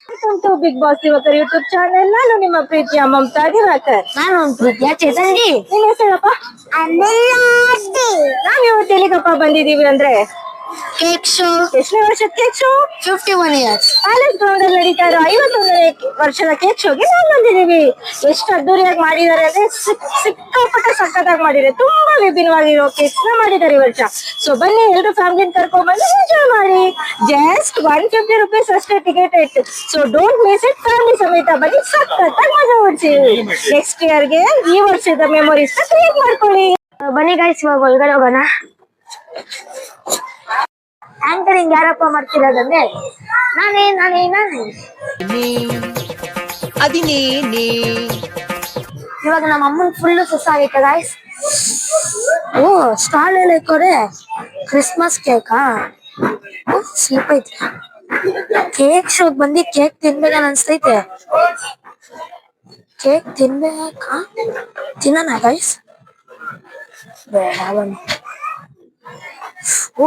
Welcome to Bigg Boss ಯುವಕರ್ YouTube channel. ನಾನು ನಿಮ್ಮ ಪ್ರೀತಿಯ ಮಮತಾ ದಿವಾಕರ್. ನಾನು ಪ್ರೀತಿಯ ಚೇತನ್ರಿ. ನಿನ್ ಹೆಸರಪ್ಪ? ನಾವ್ ಇವತ್ತು ಎಲ್ಲಿಗಪ್ಪ ಬಂದಿದೀವಿ ಅಂದ್ರೆ ಕೇಕ್ ಶೋ. ಎಷ್ಟನೇ ವರ್ಷದ cake show? 51 years. Palace ground ಅಲ್ಲಿ ನಡೀತಾ ಇರೋ 51ನೇ ವರ್ಷದ ಕೇಕ್ ಶೋಗೆ ನಾವು ಬಂದಿದೀವಿ. ಎಷ್ಟು ಅದ್ದೂರಿಯಾಗಿ ಮಾಡಿದ್ದಾರೆ ಅಂದ್ರೆ ಸಿಕ್ಕಾಪಟ್ಟೆ ಸಖತ್ತಾಗಿ ಮಾಡಿದ್ದಾರೆ. ತುಂಬಾ ವಿಭಿನ್ನವಾಗಿರೋ ಕೇಕ್ಸ್ ನ ಮಾಡಿದ್ದಾರೆ ಈ ವರ್ಷ. ಸೊ ಬನ್ನಿ ಎಲ್ರು ಫ್ಯಾಮಿಲಿ ಕರ್ಕೊಂಡ್ ಬಂದು ಎಂಜಾಯ್ ಮಾಡಿ. ಜಸ್ಟ್ 150 rupees ಅಷ್ಟೇ ticket rate. So don't miss it. Family ಸಮೇತ ಬನ್ನಿ, ಸಖತ್ತಾಗಿ ಮಜಾ ಹೊಡ್ಸಿ. ನೆಕ್ಸ್ಟ್ ಇಯರ್ಗೆ ಈ ವರ್ಷದ ಮೆಮೊರೀಸ್ ನ ಕ್ರಿಯೇಟ್ ಮಾಡ್ಕೊಳ್ಳಿ. ಬನ್ನಿ ಗೈಸ್, ಇವಾಗ ಒಳಗಡೆ ಹೋಗೋಣ. ಆಂಕರಿಂಗ್ ಯಾರಪ್ಪ ಮಾಡ್ತಿರೋದಂದ್ರೆ ನಾನೇ. ಇವಾಗ ನಮ್ಮ ಅಮ್ಮನ್ ಫುಲ್ ಸುಸ್ತಾಗೈತೆ ಗಾಯ್ಸ್. ಓ ಸ್ಟಾಲ್ ಎಲ್ಲ ಇಕ್ಕೋರೆ. ಕ್ರಿಸ್ಮಸ್ ಕೇಕಾ? ಸ್ಲಿಪ್ ಐತಿ. ಕೇಕ್ ಶೋಕ್ ಬಂದು ಕೇಕ್ ತಿನ್ಬೇಕನ್ ಅನ್ಸ್ತೈತೆ. ಕೇಕ್ ತಿನ್ಬೇಕಾ? ತಿನ್ನೋಣ ಗೈಸ್? ಬೇಡ ಬನ್ನಿ. ಓ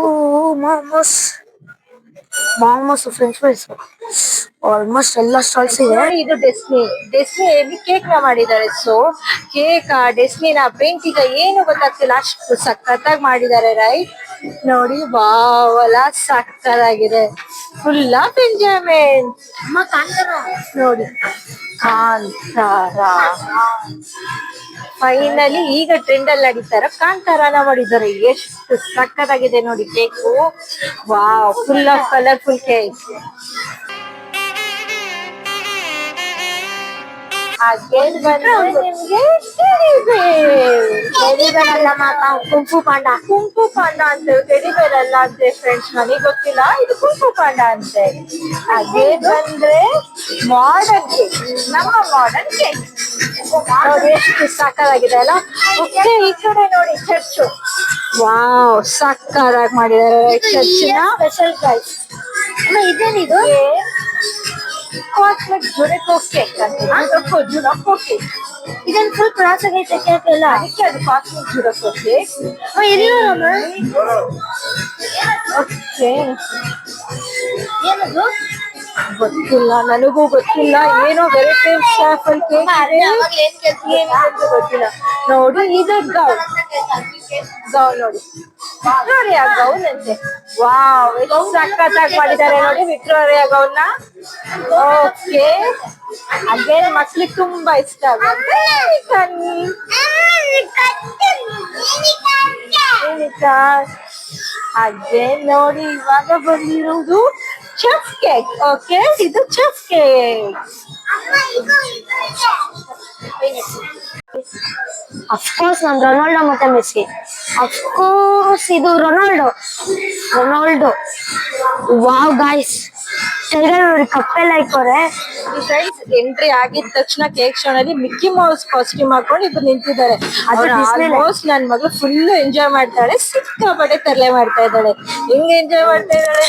ಮಾಮೋಸ್ ಫ್ರೆಂಚ್ ಫ್ರೈಸ್ ಆಲ್ಮೋಸ್ಟ್ ಎಲ್ಲ ಸ್ಟಾಲ್ಸ್ ಇದೆ. ಇದು ಡೆಸ್ನಿ ಕೇಕ್ ನ ಮಾಡಿದ್ದಾರೆ. ಸೊ ಕೇಕ್ ಡೆಸ್ನಿನ ಪೇಂಟಿಂಗ್ ಏನು ಗೊತ್ತಾಗ್ತಿಲ್ಲ, ಅಷ್ಟು ಸಖತ್ತಾಗಿ ಮಾಡಿದ್ದಾರೆ. ರೈಟ್ ನೋಡಿ, ವಾವಲ ಸಖತ್ತಾಗಿದೆ. Full of enjoyment. ಅಮ್ಮ ಕಾಣ್ತಾರ ನೋಡಿ, ಕಾಂತಾರ ಫೈನಲಿ ಈಗ ಟ್ರೆಂಡ್ ಅಲ್ಲಿ ನಡೀತಾರ ಕಾಂತಾರನ ಮಾಡಿದ್ದಾರೆ. ಎಷ್ಟು ಸಖತ್ತಾಗಿದೆ ನೋಡಿ cake. Wow, full of colourful cake. ಹಾಗೇನ್ ಬಂದ್ರೆ ನಿಮ್ಗೆ ಟೆಡಿಬೇರ್ ಅಲ್ಲ ಮಾತಾ, ಕುಂಫು ಪಾಂಡ ಅಂತ ಟೆಡಿಬೇರ್ ಅಲ್ಲ ಅಂತೆ ಫ್ರೆಂಡ್ಸ್, ನನಗೆ ಗೊತ್ತಿಲ್ಲ. ಇದು ಕುಂಫು ಪಾಂಡ ಅಂತೆ. ಹಾಗೆ ಬಂದ್ರೆ ಮಾಡರ್ನ್ ಕೇಕ್, ನಮ್ಮ ಮಾಡರ್ನ್ ಕೇಕ್ ನೋಡಿ ಎಷ್ಟು ಸಕ್ಕತ್ತಾಗಿದೆ ಅಲ್ಲ. ಓಕೆ, ಈ ಕಡೆ ನೋಡಿ ಚರ್ಚು. ವಾವ್, ಸಕ್ಕತ್ತಾಗಿ ಮಾಡಿದ್ದಾರೆ ಚರ್ಚಿನ ಸ್ಪೆಷಲ್ ಪ್ರೈಸ್. ಇದೇನಿದು? ಕಾಸ್ಮೆಟ್ ಜುರೆಕೋ ಕೇಕ್ ಅಂತ. ಜುರೆಕೋ ಕೇಕ್ ಇದನ್ ಫುಲ್ ಕ್ರಾಸ್ ಆಗೈತೆ ಕೇಕ್ ಎಲ್ಲ. ಅದಕ್ಕೆ ಅದು ಕಾಸ್ಮೆಟ್ ಜುರೆಕೋ ಕೇಕ್. ಎಲ್ಲಮ್ಮ ಓಕೆ, ಏನದು? ಗೊತ್ತಿಲ್ಲ, ನನಗೂ ಗೊತ್ತಿಲ್ಲ. ಏನೋ ವೆರೈಟಿ ಸ್ಟಾಫಲ್ ಕೇಕ್ ಏನಿದೆ ಗೊತ್ತಿಲ್ಲ. ನೋಡಿ, ಇದು ಗೌನ್ ನೋಡಿ, ವಿಕ್ಟೋರಿಯಾ ಗೌನ್ ಅಂತೆ. ವಾವ್, ಎಷ್ಟು ಸಖತ್ತಾಗಿ ಮಾಡಿದ್ದಾರೆ ನೋಡಿ ವಿಕ್ಟೋರಿಯಾ ಗೌನ್ ನ. ಓಕೆ, ಅಗೇನ್ ಮಕ್ಳಿಗೆ ತುಂಬಾ ಇಷ್ಟ ಆಗುತ್ತೆ. ಹಾಗೆ ನೋಡಿ, ಇವಾಗ ಬಂದಿರುವುದು ಚೆಫ್ ಕೇಕ್. ಓಕೆ, ಇದು ಚೆಫ್ ಕೇಕ್. ಅಫ್ಕೋರ್ಸ್ ನಮ್ ರೊನಾಲ್ಡೋ ಮತ್ತೆ ಮೆಸ್ಸಿ. ಅಫ್ಕೋರ್ಸ್ ಇದು ರೊನಾಲ್ಡೋ. ವಾವ್ ಗಾಯ್ಸ್, ನೋಡಿ ಕಪ್ಪೆಲ್ಲ ಇಕ್ಕೋರೆ. ಫ್ರೆಂಡ್ಸ್, ಎಂಟ್ರಿ ಆಗಿದ ತಕ್ಷಣ ಕೇಕ್ ಶೋ ನಲ್ಲಿ ಮಿಕ್ಕಿ ಮೌಸ್ ಕಾಸ್ಟ್ಯೂಮ್ ಹಾಕೊಂಡು ಇಬ್ರು ನಿಂತಿದ್ದಾರೆ. ಆಲ್ಮೋಸ್ಟ್ ನನ್ ಮಗಳು ಫುಲ್ ಎಂಜಾಯ್ ಮಾಡ್ತಾಳೆ. ಸಿಕ್ಕಾಪಟ್ಟೆ ತರಲೆ ಮಾಡ್ತಾ ಇದ್ದಾಳೆ. ಹೆಂಗ್ ಎಂಜಾಯ್ ಮಾಡ್ತಾ ಇದ್ದಾಳೆ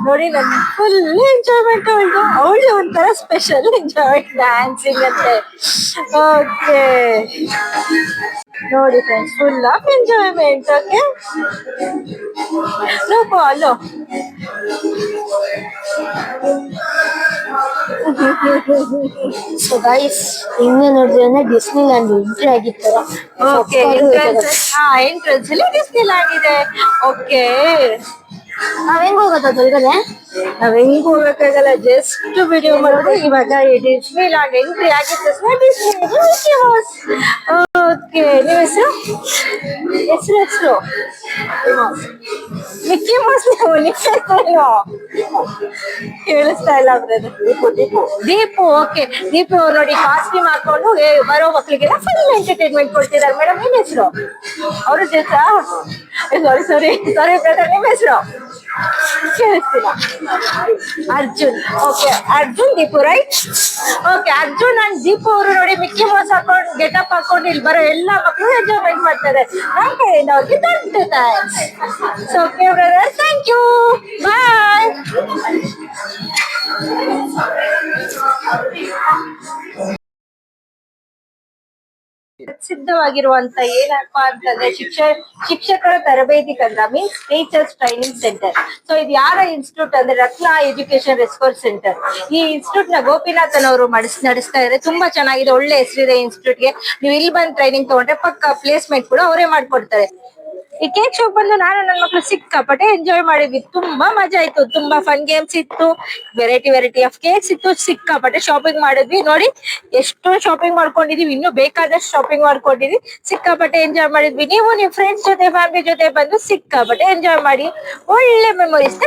ನೋಡಿ, ನನ್ ಫುಲ್ ಎಂಜಾಯ್ಮೆಂಟ್. ಅವಳು ಒಂಥರ ಸ್ಪೆಷಲ್ ಎಂಜಾಯ್ಮೆಂಟ್, ಡ್ಯಾನ್ಸಿಂಗ್ ಅಂತೆ. ಓಕೆ ನೋಡಿ friends, full of enjoyment. Okay, ನೋಕೋ ಅಲ್ಲೋ. ಸೊ ಗೈಸ್, ಹಿಂಗೆ ನೋಡಿದ್ರೆ ಅಂದ್ರೆ ಡಿಸ್ನಿ ಲ್ಯಾಂಡ್ ಎಂಟ್ರಿ ಆಗಿರ್ತಾರ. ಓಕೆ, ಎಂಟ್ರೆನ್ಸ್ ಅಲ್ಲಿ ಡಿಸ್ನಿ ಲ್ಯಾಂಡ್ ಇದೆ. ಓಕೆ, ನಾವ್ ಹೆಂಗ್ ಹೋಗೋದು ಒಳಗಡೆ? ನಾವ್ ಹೆಂಗ್ ಹೋಗಕ್ಕಾಗಲ್ಲ, ಜಸ್ಟ್ ವಿಡಿಯೋ ಮಾಡಿದ್ರೆ. ಇವಾಗ ಈ ಡಿಸ್ನಿ ಲ್ಯಾಂಡ್ ಎಂಟ್ರಿ ಆಗಿದ್ದ ಡಿಸ್ನಿ ಮಿಕ್ಕಿ ಮೌಸ್. ಓಕೆ, ನಿಮ್ಮ ಹೆಸರು ಮಿಕ್ಕಿ ಮೌಸ್. ನೀವು ಕೇಳಿಸ್ತಾ ಇಲ್ಲ ದೀಪು. ಓಕೆ, ದೀಪು ನೋಡಿ ಕಾಸ್ಟ್ಯೂಮ್ ಹಾಕೊಂಡು ಬರೋ ಮಕ್ಳಿಗೆಲ್ಲ ಫುಲ್ ಎಂಟರ್ಟೈನ್ಮೆಂಟ್ ಕೊಡ್ತಿದ್ದಾರೆ. ಮೇಡಮ್, ನಿಮ್ಮ ಹೆಸರು? ಅವ್ರ ಸಾರಿ ಬ್ರದರ್, ನಿಮ್ಮ ಹೆಸರು ಕೇಳಿಸ್ತಿಲ್ಲ. Arjun. Okay, Arjun Deepu, right? Okay, Arjun and Deepu ಅವರು ನೋಡಿ ಮಿಕ್ಕಿ ಮೌಸ್ ಹಾಕೊಂಡು ಗೆಟಪ್ ಹಾಕೊಂಡು ಇಲ್ಲಿ ಬರೋ ಎಲ್ಲಾ ಮಕ್ಕಳು ಎಂಜಾಯ್ಮೆಂಟ್ ಮಾಡ್ತಾರೆ. ನಮ್ಮ ಕಡೆಯಿಂದ ಅವ್ರಿಗೆ ದೊಡ್ಡ thanks. So okay brother, thank you, bye. ಸಿದ್ಧವಾಗಿರುವಂತ ಏನಪ್ಪಾ ಅಂತಂದ್ರೆ ಶಿಕ್ಷಕರ ತರಬೇತಿ ಕೇಂದ್ರ means teachers training centre. So ಇದು ಯಾರ ಇನ್ಸ್ಟಿಟ್ಯೂಟ್ ಅಂದ್ರೆ ರತ್ನ ಎಜುಕೇಶನ್ ರಿಸೋರ್ಸ್ ಸೆಂಟರ್. ಈ ಇನ್ಸ್ಟಿಟ್ಯೂಟ್ ನ ಗೋಪಿನಾಥನ್ ಅವರು ನಡೆಸ್ತಾ ಇದ್ದಾರೆ. ತುಂಬಾ ಚೆನ್ನಾಗಿದೆ, ಒಳ್ಳೆ ಹೆಸರಿದೆ ಇನ್ಸ್ಟಿಟ್ಯೂಟ್ ಗೆ. ನೀವು ಇಲ್ಲಿ ಬಂದು ಟ್ರೈನಿಂಗ್ ತಗೊಂಡ್ರೆ ಪಕ್ಕ ಪ್ಲೇಸ್ಮೆಂಟ್ ಕೂಡ ಅವರೇ ಮಾಡ್ಕೊಡ್ತಾರೆ. ಈ ಕೇಕ್ ಶಾಪ್ ಬಂದು ನಾನು ನನ್ನ ಮಕ್ಳು ಸಿಕ್ಕಾಪಟ್ಟೆ ಎಂಜಾಯ್ ಮಾಡಿದ್ವಿ. ತುಂಬಾ ಮಜಾ ಆಯ್ತು, ತುಂಬಾ ಫನ್ ಗೇಮ್ಸ್ ಇತ್ತು, ವೆರೈಟಿ ಆಫ್ ಕೇಕ್ಸ್ ಇತ್ತು, ಸಿಕ್ಕಾಪಟ್ಟೆ ಶಾಪಿಂಗ್ ಮಾಡಿದ್ವಿ. ನೋಡಿ ಎಷ್ಟು ಶಾಪಿಂಗ್ ಮಾಡ್ಕೊಂಡಿದೀವಿ, ಇನ್ನು ಬೇಕಾದಷ್ಟು ಶಾಪಿಂಗ್ ಮಾಡ್ಕೊಂಡಿದೀವಿ, ಸಿಕ್ಕಾಪಟ್ಟೆ ಎಂಜಾಯ್ ಮಾಡಿದ್ವಿ. ನೀವು ನಿಮ್ ಫ್ರೆಂಡ್ಸ್ ಜೊತೆ ಫ್ಯಾಮಿಲಿ ಜೊತೆ ಬಂದು ಸಿಕ್ಕಾಪಟ್ಟೆ ಎಂಜಾಯ್ ಮಾಡಿ ಒಳ್ಳೆ ಮೆಮೊರೀಸ್